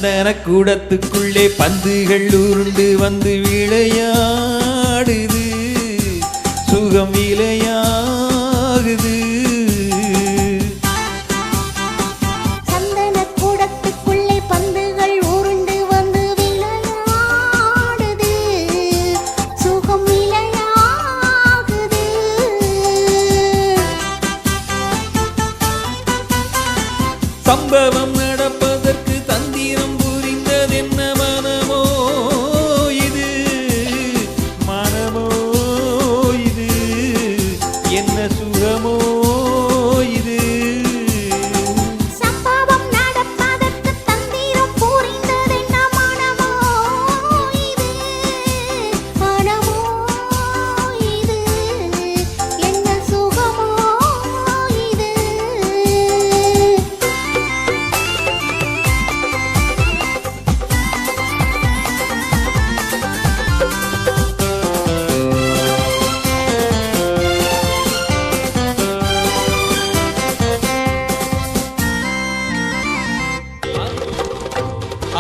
சந்தன கூடத்துக்குள்ளே பந்துகள் உருண்டு வந்து விளையாடுது, சுகம் விளையாகுது. சந்தன கூடத்துக்குள்ளே பந்துகள் உருண்டு வந்து விளையாடுது, சுகம் விளையாகுது. சம்பவம் நடப்பதற்கு தந்திரம் புரிந்ததென்ன மனமோ இது, மனமோ இது, என்ன சுகமோ இது. சம்பவம் நடப்பதற்கு தந்திரம் புரிந்ததென்ன மனமோ இது, மனமோ இது, என்ன சுகமோ இது.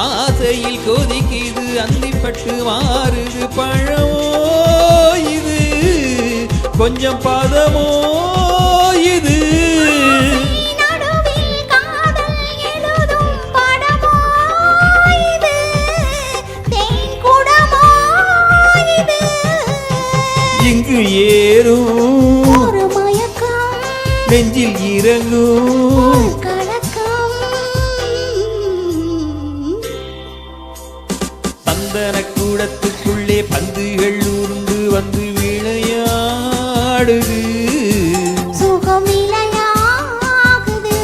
ஆசையில் கொதிக்குது அந்திப்பட்டு மாறுது பழமோ இது, கொஞ்சம் பதமோ இது. நடுவில் காதல் எழுதும் படமோ இது, தேன் குடமோ இது. இங்கு ஏறும் ஒரு மயக்கம் நெஞ்சில் இறங்கும் கலக்கம். சந்தன கூடத்துக்குள்ளே பந்துகள் உருண்டு வந்து விளையாடுது, சுகம் விளையாகுது.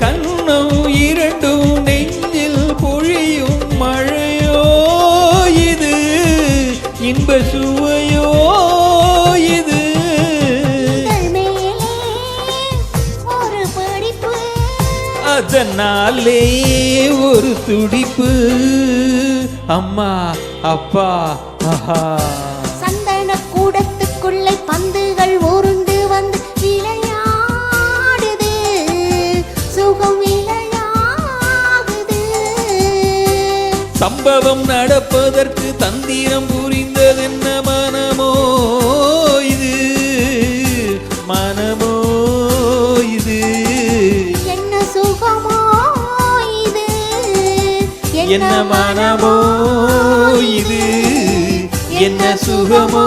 கண்ணம் இரண்டும் நெஞ்சில் பொழியும் மழையோ இது, இன்ப சுவையோ இது. அதனாலே ஒரு துடிப்பு, அம்மா அப்பா ஆஹா. சந்தன கூடத்துக்குள்ளே பந்துகள் உருண்டு வந்து விளையாடுது, சுகம் விளையாகுது. சம்பவம் நடப்பதற்கு தந்திரம் புரிந்ததென்ன மனமோ இது, மனமோ இது, என்ன சுகமோ இது, என்ன மனமோ இது, என்ன சுகமோ